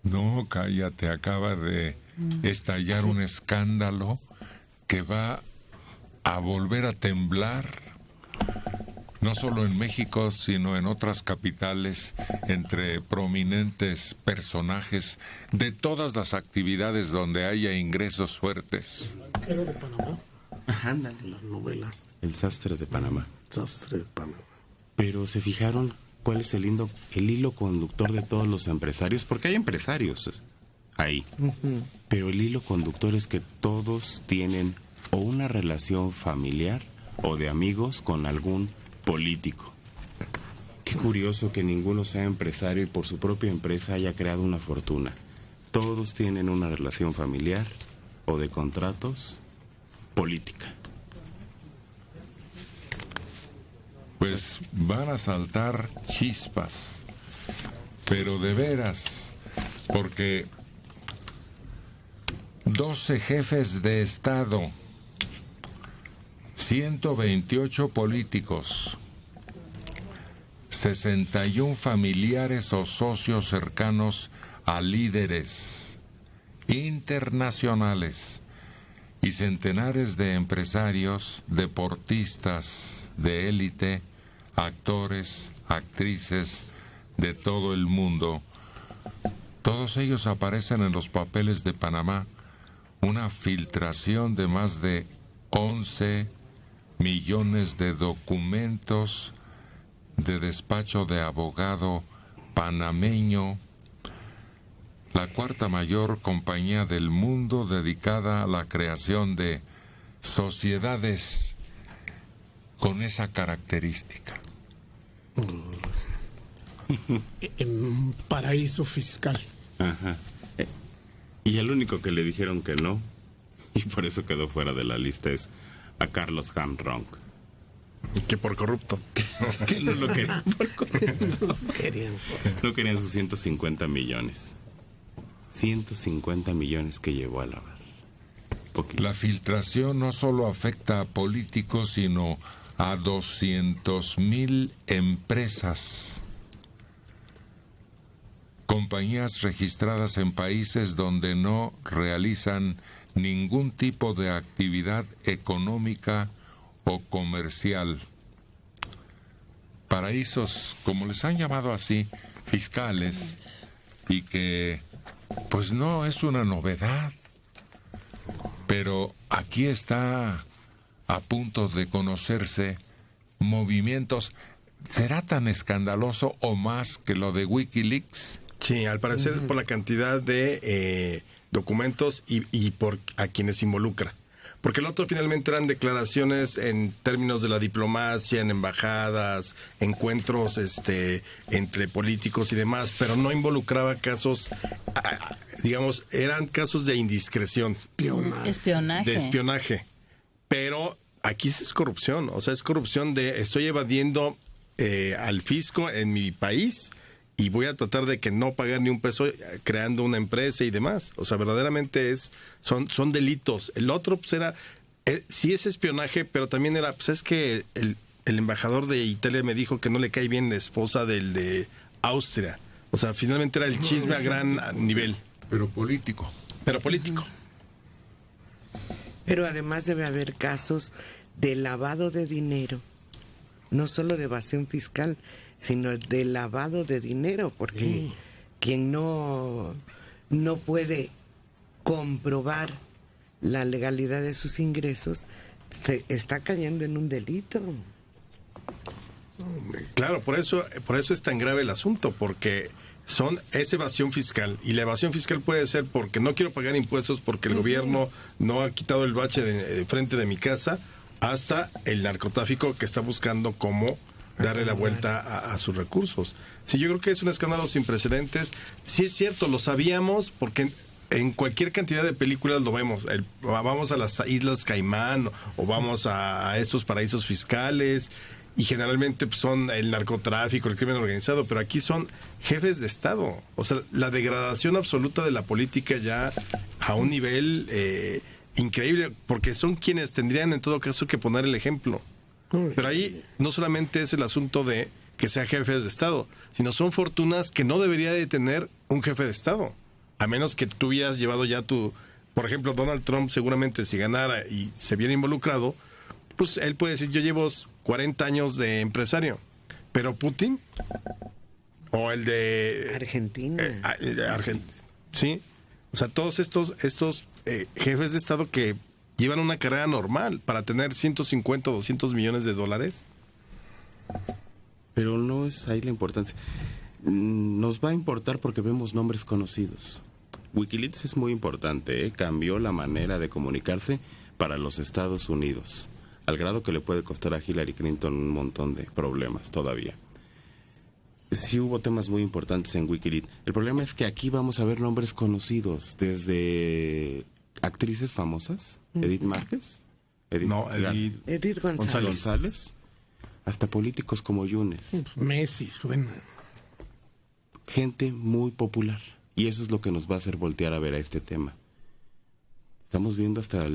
No, cállate, acaba de estallar un escándalo que va a volver a temblar, no solo en México, sino en otras capitales, entre prominentes personajes de todas las actividades donde haya ingresos fuertes. ¿Qué era de Panamá? Ándale. La novela. El sastre de Panamá. Sastre de Panamá. Pero ¿se fijaron cuál es el hilo conductor de todos los empresarios? Porque hay empresarios ahí. Pero el hilo conductor es que todos tienen o una relación familiar o de amigos con algún político. Qué curioso que ninguno sea empresario y por su propia empresa haya creado una fortuna. Todos tienen una relación familiar o de contratos política. Pues van a saltar chispas, pero de veras, porque 12 jefes de Estado, 128 políticos, 61 familiares o socios cercanos a líderes internacionales y centenares de empresarios, deportistas de élite, actores, actrices de todo el mundo. Todos ellos aparecen en los papeles de Panamá. Una filtración de más de 11 millones de documentos de despacho de abogado panameño, la cuarta mayor compañía del mundo dedicada a la creación de sociedades con esa característica. En paraíso fiscal. Ajá. Y el único que le dijeron que no, y por eso quedó fuera de la lista, es a Carlos Hanrong. Y que por corrupto. Que no lo querían por corrupto. No No querían sus 150 millones. 150 millones que llevó a lavar. Poquito. La filtración no solo afecta a políticos, sino a 200,000 empresas, compañías registradas en países donde no realizan ningún tipo de actividad económica o comercial. Paraísos, como les han llamado así, fiscales, y que pues no es una novedad, pero aquí está a punto de conocerse movimientos. ¿Será tan escandaloso o más que lo de WikiLeaks? Sí, al parecer por la cantidad de documentos y por a quienes involucra. Porque el otro finalmente eran declaraciones en términos de la diplomacia, en embajadas, encuentros entre políticos y demás, pero no involucraba casos, digamos, eran casos de indiscreción. Espionaje. De espionaje. Pero aquí es corrupción, o sea, es corrupción de estoy evadiendo al fisco en mi país y voy a tratar de que no pagar ni un peso creando una empresa y demás. O sea, verdaderamente son delitos. El otro pues era, sí es espionaje, pero también era, pues es que el embajador de Italia me dijo que no le cae bien la esposa del de Austria. O sea, finalmente era el chisme a gran nivel. Pero político. Pero político. Pero además debe haber casos de lavado de dinero, no solo de evasión fiscal, sino de lavado de dinero, porque quien no puede comprobar la legalidad de sus ingresos se está cayendo en un delito. Claro, por eso es tan grave el asunto, porque es evasión fiscal, y la evasión fiscal puede ser porque no quiero pagar impuestos porque el gobierno no ha quitado el bache de frente de mi casa, hasta el narcotráfico que está buscando cómo darle la vuelta a sus recursos. Sí, yo creo que es un escándalo sin precedentes. Sí es cierto, lo sabíamos porque en cualquier cantidad de películas lo vemos. Vamos a las Islas Caimán o vamos a estos paraísos fiscales y generalmente pues, son el narcotráfico, el crimen organizado, pero aquí son jefes de Estado. O sea, la degradación absoluta de la política ya a un nivel increíble, porque son quienes tendrían en todo caso que poner el ejemplo. Pero ahí no solamente es el asunto de que sean jefes de Estado, sino son fortunas que no debería de tener un jefe de Estado. a menos que tú hubieras llevado ya por ejemplo, Donald Trump seguramente si ganara y se viera involucrado, pues él puede decir, yo llevo 40 años de empresario, pero Putin o el de Argentina. Sí, o sea, todos estos jefes de Estado que llevan una carrera normal para tener 150 o 200 millones de dólares. Pero no es ahí la importancia. Nos va a importar porque vemos nombres conocidos. Wikileaks es muy importante, cambió la manera de comunicarse para los Estados Unidos, al grado que le puede costar a Hillary Clinton un montón de problemas todavía. Sí hubo temas muy importantes en Wikileaks. El problema es que aquí vamos a ver nombres conocidos, desde actrices famosas, Edith Márquez, Edith González, hasta políticos como Yunes. Messi suena. Gente muy popular. Y eso es lo que nos va a hacer voltear a ver a este tema. Estamos viendo hasta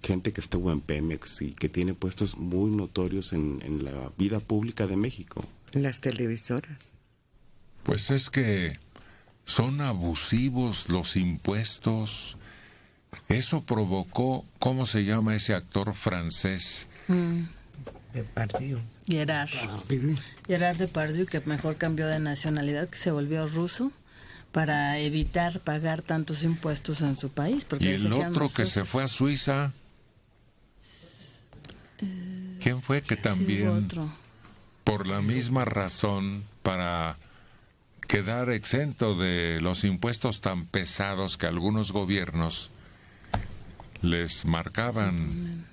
gente que estuvo en Pemex y que tiene puestos muy notorios en la vida pública de México. Las televisoras. Pues es que son abusivos los impuestos. Eso provocó, ¿cómo se llama ese actor francés? Depardieu. Gerard Depardieu, que mejor cambió de nacionalidad, que se volvió ruso, para evitar pagar tantos impuestos en su país. Porque Y el otro que se fue a Suiza, ¿quién fue? Que también, por la misma razón, para quedar exento de los impuestos tan pesados que algunos gobiernos les marcaban.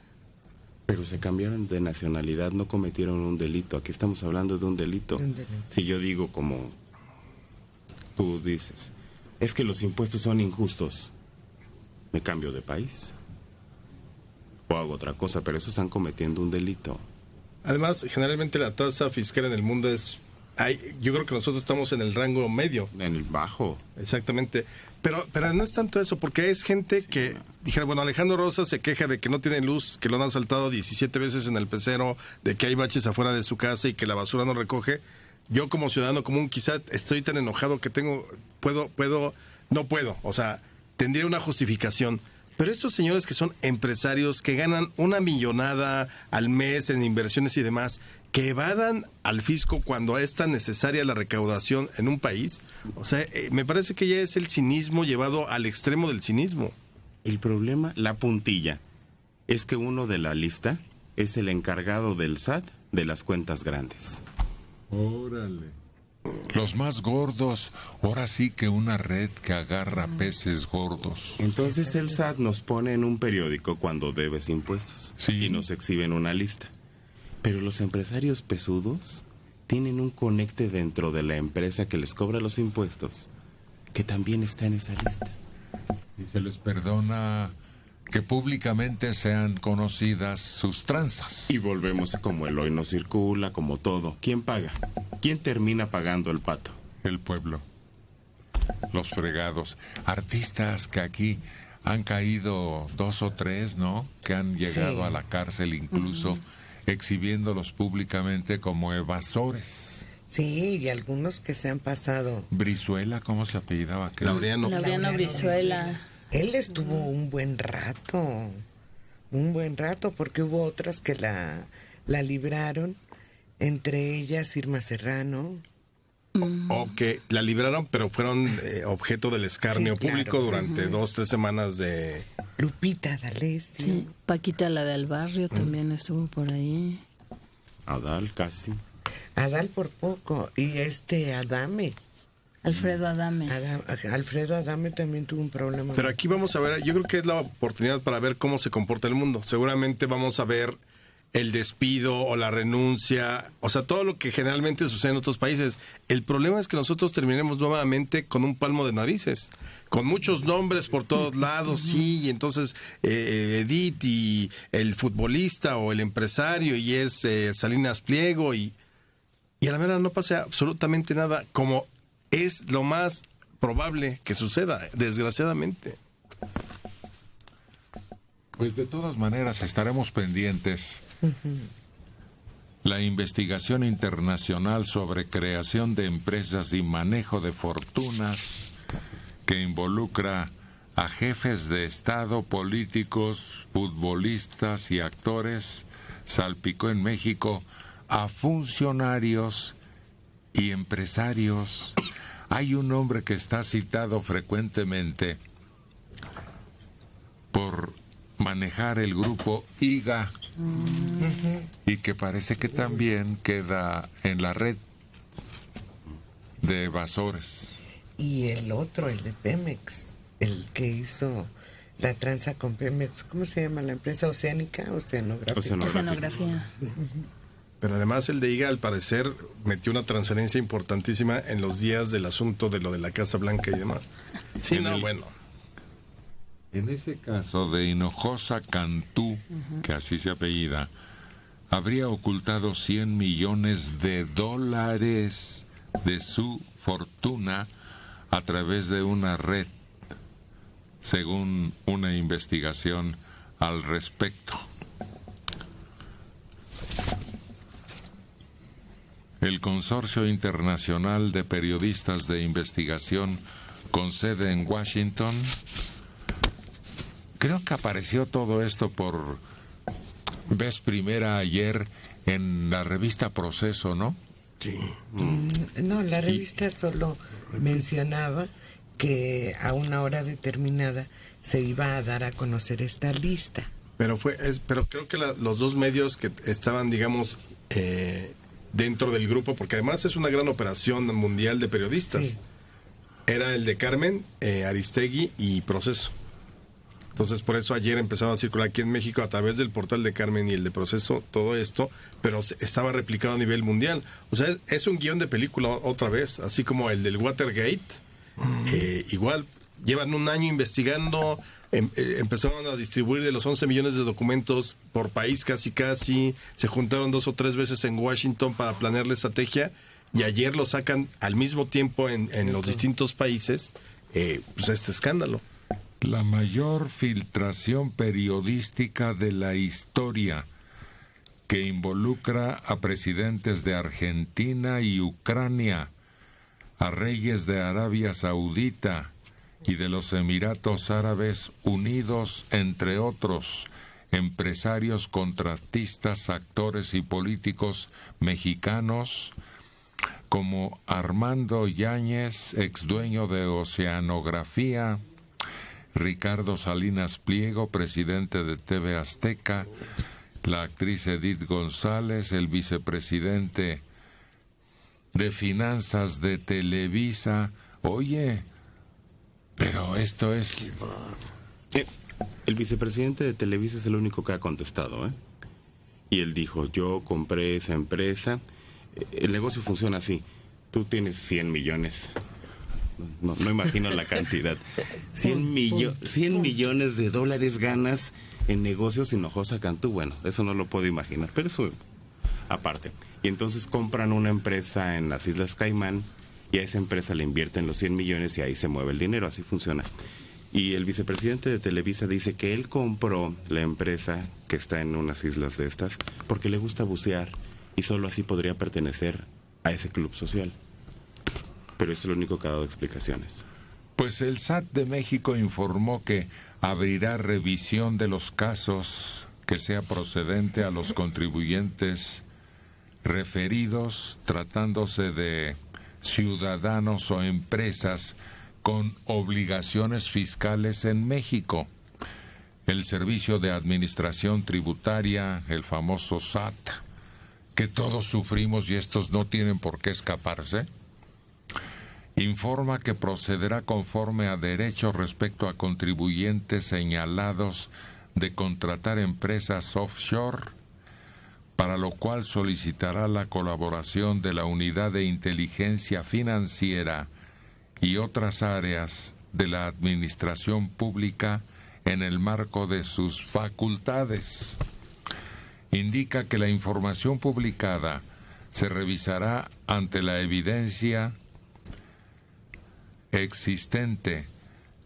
Pero se cambiaron de nacionalidad, no cometieron un delito. Aquí estamos hablando de un delito. Si yo digo como tú dices, es que los impuestos son injustos, me cambio de país o hago otra cosa, pero eso están cometiendo un delito. Además, generalmente la tasa fiscal en el mundo yo creo que nosotros estamos en el rango medio. En el bajo. Exactamente. Pero no es tanto eso, porque es gente que, dijera, bueno, Alejandro Rosa se queja de que no tiene luz, que lo han asaltado 17 veces en el pecero, de que hay baches afuera de su casa y que la basura no recoge. Yo como ciudadano común quizá estoy tan enojado que no puedo, o sea, tendría una justificación. Pero estos señores que son empresarios, que ganan una millonada al mes en inversiones y demás, que evadan al fisco cuando es tan necesaria la recaudación en un país, o sea, me parece que ya es el cinismo llevado al extremo del cinismo. El problema, la puntilla, es que uno de la lista es el encargado del SAT de las cuentas grandes. Órale. Los más gordos, ahora sí que una red que agarra peces gordos. Entonces el SAT nos pone en un periódico cuando debes impuestos. Sí. Y nos exhiben una lista. Pero los empresarios pesudos tienen un conecte dentro de la empresa que les cobra los impuestos, que también está en esa lista. Y se les perdona que públicamente sean conocidas sus tranzas. Y volvemos como el hoy no circula, como todo. ¿Quién paga? ¿Quién termina pagando el pato? El pueblo. Los fregados. Artistas que aquí han caído 2 o 3, ¿no? Que han llegado a la cárcel incluso, exhibiéndolos públicamente como evasores. Sí, y algunos que se han pasado. Brizuela, ¿cómo se apellidaba? Laureano Brizuela. Él estuvo un buen rato, porque hubo otras que la libraron, entre ellas Irma Serrano. O que la libraron, pero fueron objeto del escarnio público durante 2-3 semanas de... Lupita D'Alessio. Sí. Paquita, la del barrio, también estuvo por ahí. Adal, casi. Adal por poco, y Adame. Alfredo Adame. Alfredo Adame también tuvo un problema. Pero aquí vamos a ver, yo creo que es la oportunidad para ver cómo se comporta el mundo. Seguramente vamos a ver el despido o la renuncia, o sea, todo lo que generalmente sucede en otros países. El problema es que nosotros terminemos nuevamente con un palmo de narices, con muchos nombres por todos lados, sí, y entonces Edith y el futbolista o el empresario y es Salinas Pliego y a la mera no pasa absolutamente nada, como es lo más probable que suceda, desgraciadamente. Pues de todas maneras estaremos pendientes. La investigación internacional sobre creación de empresas y manejo de fortunas que involucra a jefes de Estado, políticos, futbolistas y actores, salpicó en México a funcionarios y empresarios. Hay un hombre que está citado frecuentemente por manejar el grupo IGA y que parece que también queda en la red de evasores. Y el otro, el de Pemex, el que hizo la tranza con Pemex, ¿cómo se llama la empresa? Oceánica, Oceanográfica. Oceanografía. Pero además el de IGA, al parecer, metió una transferencia importantísima en los días del asunto de lo de la Casa Blanca y demás. Sí, no, bueno. En ese caso de Hinojosa Cantú, que así se apellida, habría ocultado $100 millones de su fortuna a través de una red, según una investigación al respecto. El Consorcio Internacional de Periodistas de Investigación con sede en Washington, creo que apareció todo esto por vez primera ayer en la revista Proceso, ¿no? Sí. No, la revista solo mencionaba que a una hora determinada se iba a dar a conocer esta lista. Pero creo que los dos medios que estaban, digamos, dentro del grupo, porque además es una gran operación mundial de periodistas, Sí. era el de Carmen, Aristegui y Proceso. Entonces, por eso ayer empezaba a circular aquí en México a través del portal de Carmen y el de Proceso, todo esto, pero estaba replicado a nivel mundial. O sea, es un guión de película otra vez, así como el del Watergate. Igual, llevan un año investigando, empezaron a distribuir de los 11 millones de documentos por país casi, se juntaron 2 o 3 veces en Washington para planear la estrategia, y ayer lo sacan al mismo tiempo en los distintos países, pues este escándalo. La mayor filtración periodística de la historia, que involucra a presidentes de Argentina y Ucrania, a reyes de Arabia Saudita y de los Emiratos Árabes Unidos, entre otros, empresarios, contratistas, actores y políticos mexicanos, como Armando Yáñez, ex dueño de Oceanografía, Ricardo Salinas Pliego, presidente de TV Azteca, la actriz Edith González, el vicepresidente de Finanzas de Televisa. Oye, pero esto es... El vicepresidente de Televisa es el único que ha contestado, ¿eh? Y él dijo, yo compré esa empresa. El negocio funciona así. Tú tienes 100 millones. No imagino la cantidad. 100 millones de dólares ganas en negocios Hinojosa Cantú. Bueno, eso no lo puedo imaginar, pero eso aparte. Y entonces compran una empresa en las Islas Caimán y a esa empresa le invierten los 100 millones y ahí se mueve el dinero. Así funciona. Y el vicepresidente de Televisa dice que él compró la empresa que está en unas islas de estas porque le gusta bucear y solo así podría pertenecer a ese club social. Pero es el único que ha dado explicaciones. Pues el SAT de México informó que abrirá revisión de los casos que sea procedente a los contribuyentes referidos, tratándose de ciudadanos o empresas con obligaciones fiscales en México. El Servicio de Administración Tributaria, el famoso SAT, que todos sufrimos y estos no tienen por qué escaparse, informa que procederá conforme a derecho respecto a contribuyentes señalados de contratar empresas offshore, para lo cual solicitará la colaboración de la Unidad de Inteligencia Financiera y otras áreas de la Administración Pública en el marco de sus facultades. Indica que la información publicada se revisará ante la evidencia existente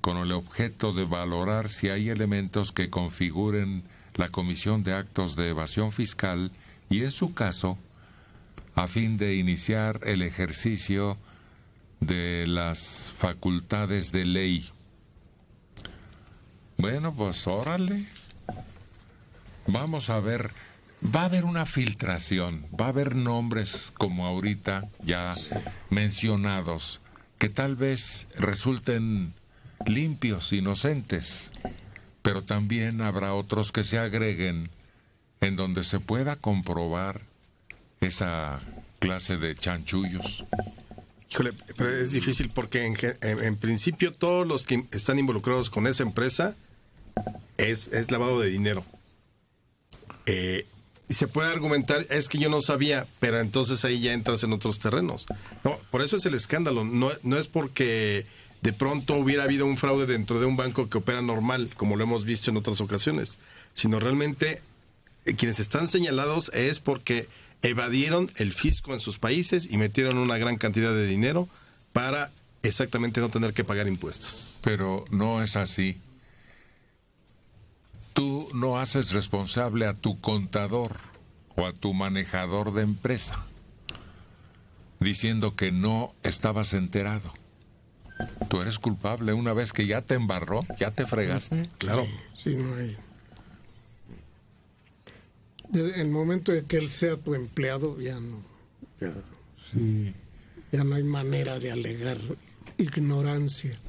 con el objeto de valorar si hay elementos que configuren la comisión de actos de evasión fiscal y, en su caso, a fin de iniciar el ejercicio de las facultades de ley. Bueno, pues órale. Vamos a ver, va a haber una filtración, va a haber nombres como ahorita ya mencionados, que tal vez resulten limpios, inocentes, pero también habrá otros que se agreguen en donde se pueda comprobar esa clase de chanchullos. Híjole, pero es difícil porque en principio todos los que están involucrados con esa empresa es lavado de dinero. Y se puede argumentar, es que yo no sabía, pero entonces ahí ya entras en otros terrenos. No, por eso es el escándalo. No es porque de pronto hubiera habido un fraude dentro de un banco que opera normal, como lo hemos visto en otras ocasiones, sino realmente quienes están señalados es porque evadieron el fisco en sus países y metieron una gran cantidad de dinero para exactamente no tener que pagar impuestos. Pero no es así. Tú no haces responsable a tu contador o a tu manejador de empresa diciendo que no estabas enterado. Tú eres culpable una vez que ya te embarró, ya te fregaste. Claro. Sí, no hay. Desde el momento de que él sea tu empleado, ya no. Ya no hay manera de alegar ignorancia.